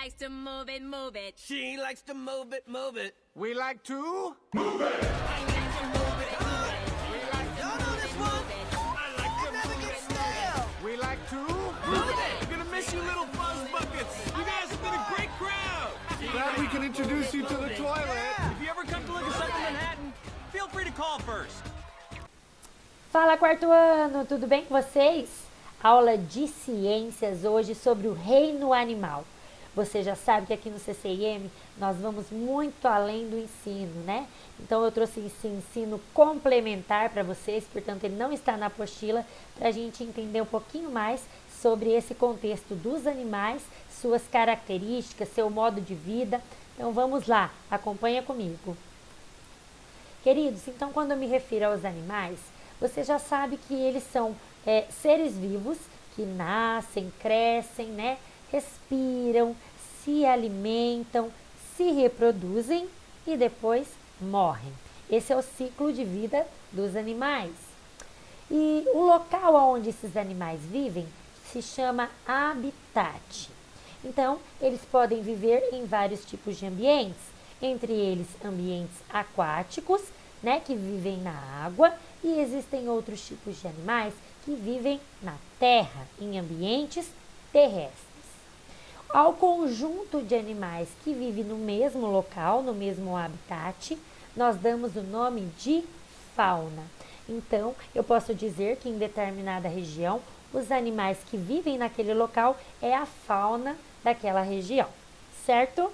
likes to move it, move it. She likes to move it, move it. We like to Move it. I like to move it, move it. We like to Y'all know this one? I like to It never move gets it. stale. We like to Move it. We're gonna miss you, little fuzz buckets. You guys have been a great crowd. Glad we can introduce you to the toilet. If you ever come to look us up in Manhattan, feel free to call first. Fala, quarto ano, tudo bem com vocês? Aula de ciências hoje sobre o reino animal. Você já sabe que aqui no CCIM nós vamos muito além do ensino, né? Então eu trouxe esse ensino complementar para vocês, portanto ele não está na apostila, para a gente entender um pouquinho mais sobre esse contexto dos animais, suas características, seu modo de vida. Então vamos lá, acompanha comigo. Queridos, então quando eu me refiro aos animais, você já sabe que eles são seres vivos que nascem, crescem, né? Respiram, se alimentam, se reproduzem e depois morrem. Esse é o ciclo de vida dos animais. E o local onde esses animais vivem se chama habitat. Então, eles podem viver em vários tipos de ambientes, entre eles ambientes aquáticos, né, que vivem na água, e existem outros tipos de animais que vivem na terra, em ambientes terrestres. Ao conjunto de animais que vivem no mesmo local, no mesmo habitat, nós damos o nome de fauna. Então, eu posso dizer que em determinada região, os animais que vivem naquele local é a fauna daquela região, certo?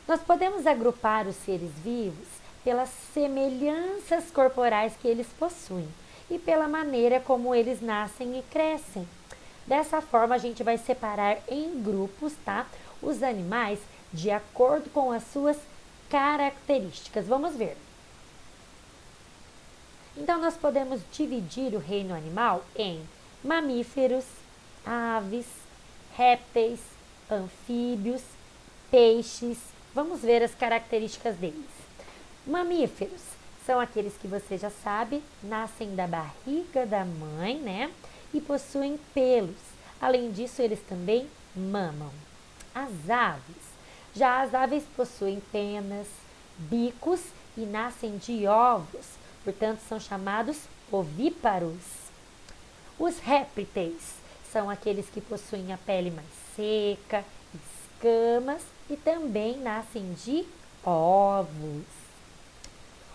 Nós podemos agrupar os seres vivos pelas semelhanças corporais que eles possuem e pela maneira como eles nascem e crescem. Dessa forma, a gente vai separar em grupos, tá? Os animais de acordo com as suas características. Vamos ver. Então, nós podemos dividir o reino animal em mamíferos, aves, répteis, anfíbios, peixes. Vamos ver as características deles. Mamíferos são aqueles que você já sabe, nascem da barriga da mãe, né? E possuem pelos. Além disso, eles também mamam. As aves. Já as aves possuem penas, bicos e nascem de ovos, portanto são chamados ovíparos. Os répteis são aqueles que possuem a pele mais seca, escamas e também nascem de ovos.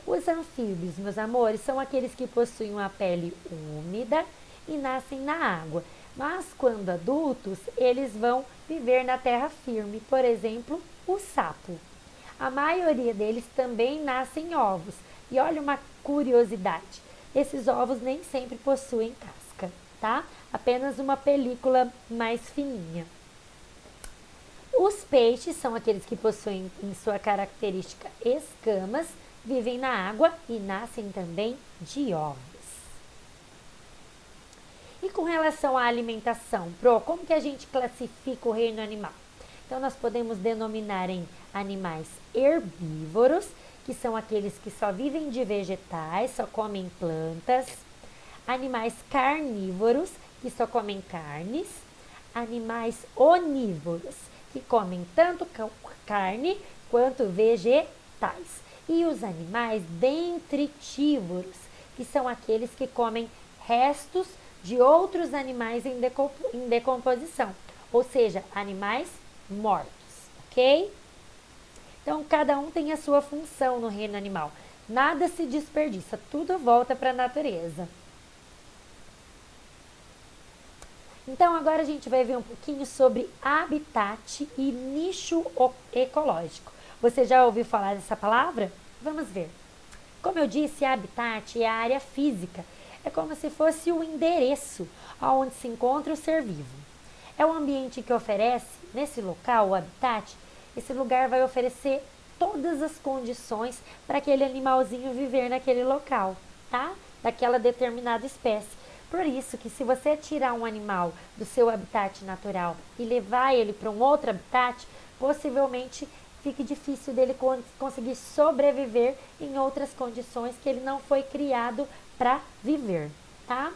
Os anfíbios, meus amores, são aqueles que possuem uma pele úmida e nascem na água. Mas quando adultos, eles vão viver na terra firme. Por exemplo, o sapo. A maioria deles também nascem ovos. E olha uma curiosidade, esses ovos nem sempre possuem casca, tá? Apenas uma película mais fininha. Os peixes são aqueles que possuem em sua característica escamas, vivem na água e nascem também de ovos. E com relação à alimentação, como que a gente classifica o reino animal? Então, nós podemos denominar em animais herbívoros, que são aqueles que só vivem de vegetais, só comem plantas. Animais carnívoros, que só comem carnes. Animais onívoros, que comem tanto carne quanto vegetais. E os animais dentritívoros, que são aqueles que comem restos de outros animais em decomposição, ou seja, animais mortos, ok? Então, cada um tem a sua função no reino animal. Nada se desperdiça, tudo volta para a natureza. Então, agora a gente vai ver um pouquinho sobre habitat e nicho ecológico. Você já ouviu falar dessa palavra? Vamos ver. Como eu disse, habitat é a área física. É como se fosse o endereço onde se encontra o ser vivo. É um ambiente que oferece, nesse local, o habitat, esse lugar vai oferecer todas as condições para aquele animalzinho viver naquele local, tá? Daquela determinada espécie. Por isso que se você tirar um animal do seu habitat natural e levar ele para um outro habitat, possivelmente fique difícil dele conseguir sobreviver em outras condições que ele não foi criado para viver, tá?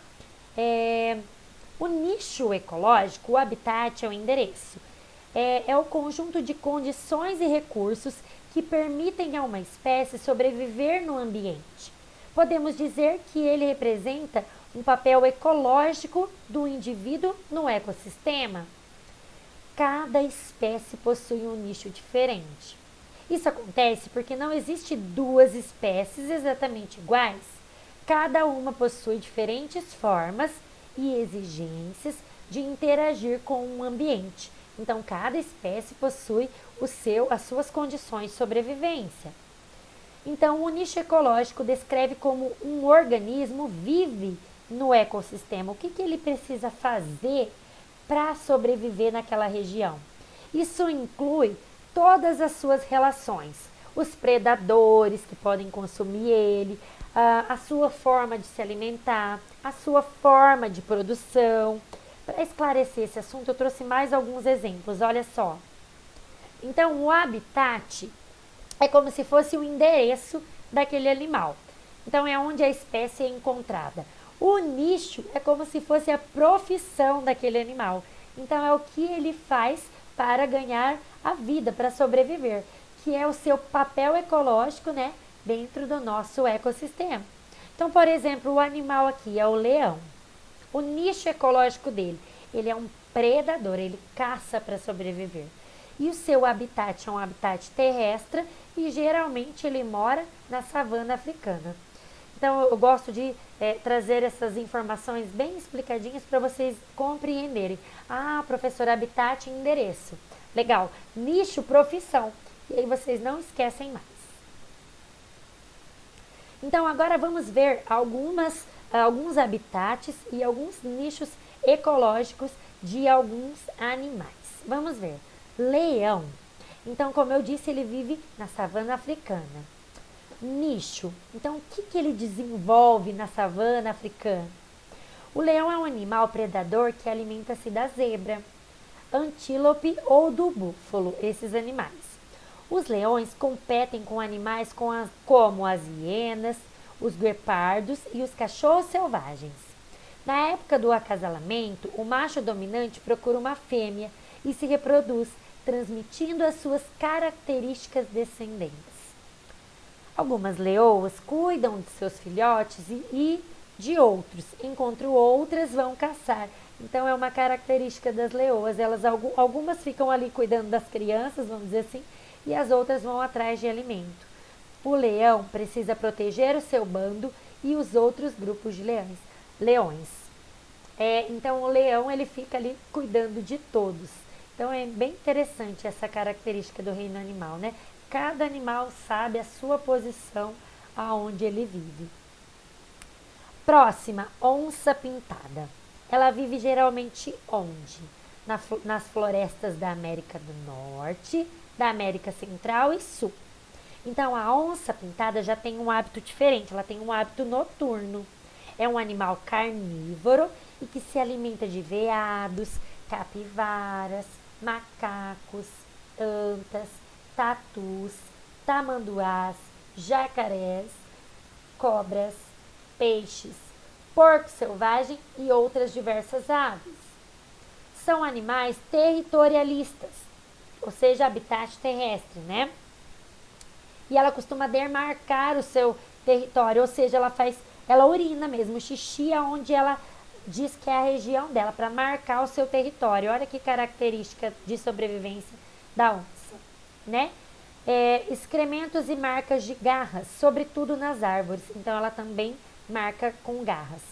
O nicho ecológico, o habitat é o endereço. é o conjunto de condições e recursos que permitem a uma espécie sobreviver no ambiente. Podemos dizer que ele representa um papel ecológico do indivíduo no ecossistema. Cada espécie possui um nicho diferente. Isso acontece porque não existe duas espécies exatamente iguais. Cada uma possui diferentes formas e exigências de interagir com o ambiente. Então, cada espécie possui as suas condições de sobrevivência. Então, o nicho ecológico descreve como um organismo vive no ecossistema. O que ele precisa fazer para sobreviver naquela região? Isso inclui todas as suas relações, os predadores que podem consumir ele, a sua forma de se alimentar, a sua forma de produção. Para esclarecer esse assunto, eu trouxe mais alguns exemplos, olha só. Então, o habitat é como se fosse o endereço daquele animal. Então, é onde a espécie é encontrada. O nicho é como se fosse a profissão daquele animal. Então, é o que ele faz para ganhar a vida, para sobreviver, que é o seu papel ecológico, né, dentro do nosso ecossistema. Então, por exemplo, o animal aqui é o leão. O nicho ecológico dele, ele é um predador, ele caça para sobreviver. E o seu habitat é um habitat terrestre e geralmente ele mora na savana africana. Então eu gosto de trazer essas informações bem explicadinhas para vocês compreenderem. Ah, professor, habitat e endereço. Legal. Nicho, profissão. E aí vocês não esquecem mais. Então agora vamos ver alguns habitats e alguns nichos ecológicos de alguns animais. Vamos ver. Leão. Então, como eu disse, ele vive na savana africana. Nicho. Então, o que ele desenvolve na savana africana? O leão é um animal predador que alimenta-se da zebra, antílope ou do búfalo, esses animais. Os leões competem com animais como as hienas, os guepardos e os cachorros selvagens. Na época do acasalamento, o macho dominante procura uma fêmea e se reproduz, transmitindo as suas características descendentes. Algumas leoas cuidam de seus filhotes e de outros, enquanto outras vão caçar. Então é uma característica das leoas. Algumas ficam ali cuidando das crianças, vamos dizer assim, e as outras vão atrás de alimento. O leão precisa proteger o seu bando e os outros grupos de leões. Então o leão ele fica ali cuidando de todos. Então é bem interessante essa característica do reino animal, né? Cada animal sabe a sua posição aonde ele vive. Próxima, onça pintada. Ela vive geralmente onde? Nas florestas da América do Norte, da América Central e Sul. Então a onça pintada já tem um hábito diferente, ela tem um hábito noturno. É um animal carnívoro e que se alimenta de veados, capivaras, macacos, antas, tatus, tamanduás, jacarés, cobras, peixes, porco selvagem e outras diversas aves. São animais territorialistas, ou seja, habitat terrestre, né? E ela costuma demarcar o seu território, ou seja, ela urina mesmo, xixi aonde ela diz que é a região dela, para marcar o seu território. Olha que característica de sobrevivência da onça, né? Excrementos e marcas de garras, sobretudo nas árvores. Então, ela também marca com garras.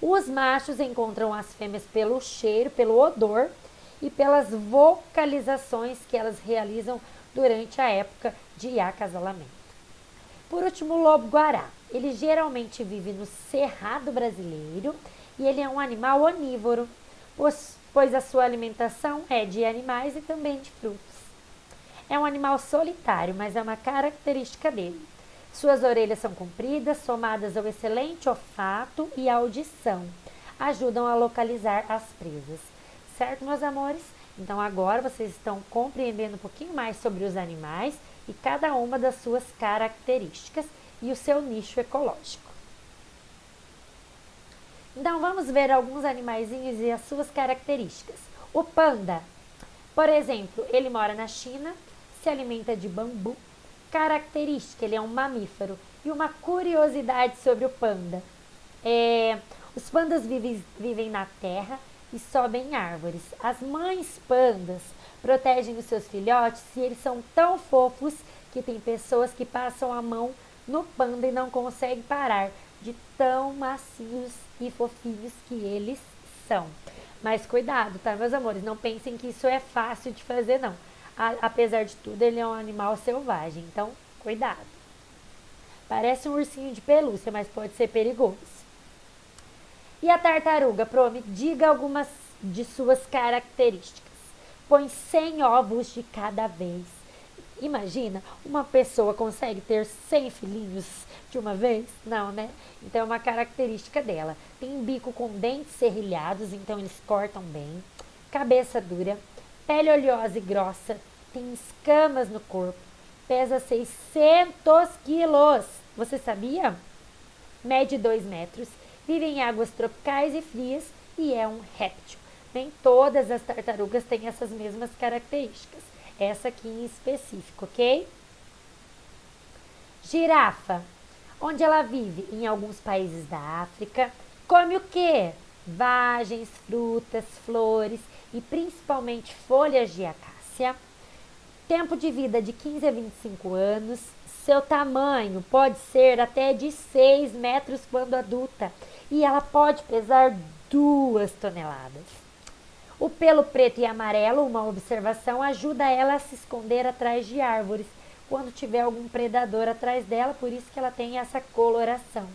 Os machos encontram as fêmeas pelo cheiro, pelo odor e pelas vocalizações que elas realizam durante a época de acasalamento. Por último, o lobo-guará. Ele geralmente vive no cerrado brasileiro e ele é um animal onívoro, pois a sua alimentação é de animais e também de frutos. É um animal solitário, mas é uma característica dele. Suas orelhas são compridas, somadas ao excelente olfato e audição. Ajudam a localizar as presas. Certo, meus amores? Então agora vocês estão compreendendo um pouquinho mais sobre os animais e cada uma das suas características e o seu nicho ecológico. Então vamos ver alguns animaizinhos e as suas características. O panda. Por exemplo, ele mora na China, se alimenta de bambu. Característica, ele é um mamífero. E uma curiosidade sobre o panda. Os pandas vivem na terra e sobem em árvores. As mães pandas protegem os seus filhotes e eles são tão fofos que tem pessoas que passam a mão no panda e não conseguem parar de tão macios e fofinhos que eles são. Mas cuidado, tá, meus amores? Não pensem que isso é fácil de fazer, não. Apesar de tudo, ele é um animal selvagem, então cuidado. Parece um ursinho de pelúcia, mas pode ser perigoso. E a tartaruga, Pro, me diga algumas de suas características. Põe 100 ovos de cada vez. Imagina, uma pessoa consegue ter 100 filhinhos de uma vez? Não, né? Então é uma característica dela. Tem um bico com dentes serrilhados, então eles cortam bem. Cabeça dura, pele oleosa e grossa, tem escamas no corpo, pesa 600 quilos. Você sabia? Mede 2 metros, vive em águas tropicais e frias e é um réptil. Nem todas as tartarugas têm essas mesmas características. Essa aqui em específico, ok? Girafa. Onde ela vive? Em alguns países da África. Come o quê? Vagens, frutas, flores e principalmente folhas de acácia. Tempo de vida de 15 a 25 anos. Seu tamanho pode ser até de 6 metros quando adulta. E ela pode pesar 2 toneladas. O pelo preto e amarelo, uma observação, ajuda ela a se esconder atrás de árvores quando tiver algum predador atrás dela, por isso que ela tem essa coloração.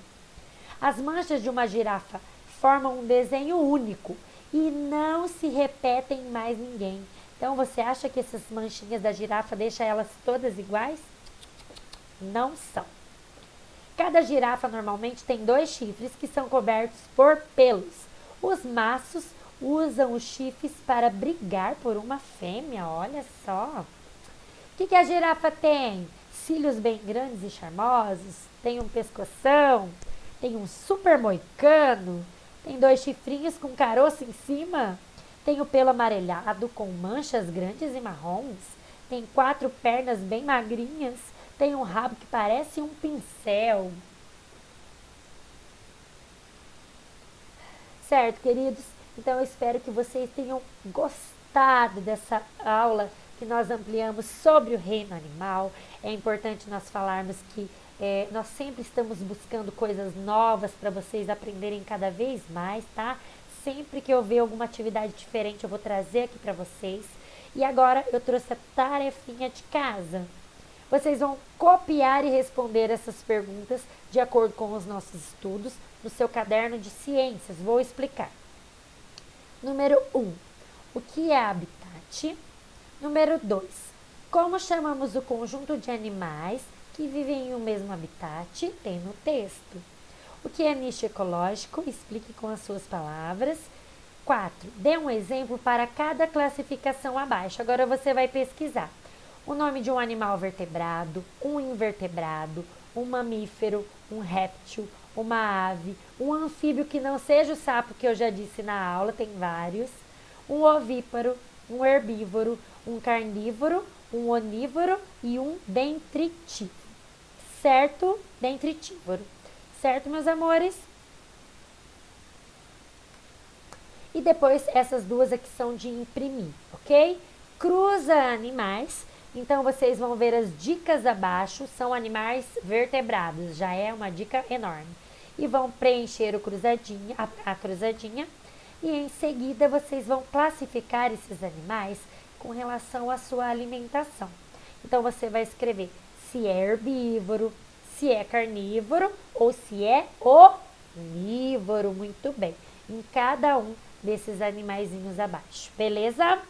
As manchas de uma girafa formam um desenho único e não se repetem em mais ninguém. Então, você acha que essas manchinhas da girafa deixam elas todas iguais? Não são. Cada girafa normalmente tem 2 chifres que são cobertos por pelos. Os machos usam os chifres para brigar por uma fêmea, olha só. O que a girafa tem? Cílios bem grandes e charmosos, tem um pescoção, tem um super moicano, tem 2 chifrinhos com caroço em cima, tem o pelo amarelhado com manchas grandes e marrons, tem 4 pernas bem magrinhas, tem um rabo que parece um pincel. Certo, queridos? Então, eu espero que vocês tenham gostado dessa aula que nós ampliamos sobre o reino animal. É importante nós falarmos que nós sempre estamos buscando coisas novas para vocês aprenderem cada vez mais, tá? Sempre que eu ver alguma atividade diferente, eu vou trazer aqui para vocês. E agora, eu trouxe a tarefinha de casa. Vocês vão copiar e responder essas perguntas de acordo com os nossos estudos no seu caderno de ciências. Vou explicar. Número 1. O que é habitat? Número 2. Como chamamos o conjunto de animais que vivem em um mesmo habitat? Tem no texto. O que é nicho ecológico? Explique com as suas palavras. 4. Dê um exemplo para cada classificação abaixo. Agora você vai pesquisar o nome de um animal vertebrado, um invertebrado, um mamífero, um réptil, uma ave, um anfíbio que não seja o sapo que eu já disse na aula, tem vários, um ovíparo, um herbívoro, um carnívoro, um onívoro e um dentritívoro. Certo? Dentritívoro. Certo, meus amores? E depois essas duas aqui são de imprimir, ok? Cruza animais. Então, vocês vão ver as dicas abaixo, são animais vertebrados, já é uma dica enorme. E vão preencher o cruzadinha, a cruzadinha, e em seguida vocês vão classificar esses animais com relação à sua alimentação. Então, você vai escrever se é herbívoro, se é carnívoro ou se é onívoro, muito bem, em cada um desses animaizinhos abaixo, beleza?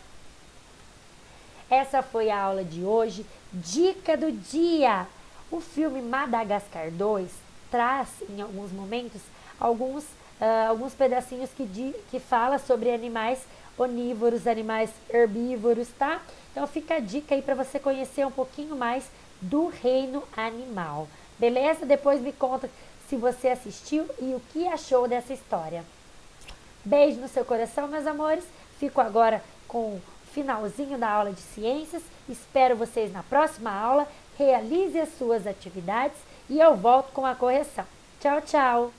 Essa foi a aula de hoje. Dica do dia. O filme Madagascar 2 traz, em alguns momentos, alguns pedacinhos que fala sobre animais onívoros, animais herbívoros, tá? Então, fica a dica aí para você conhecer um pouquinho mais do reino animal. Beleza? Depois me conta se você assistiu e o que achou dessa história. Beijo no seu coração, meus amores. Fico agora com finalzinho da aula de ciências. Espero vocês na próxima aula. Realize as suas atividades e eu volto com a correção. Tchau, tchau!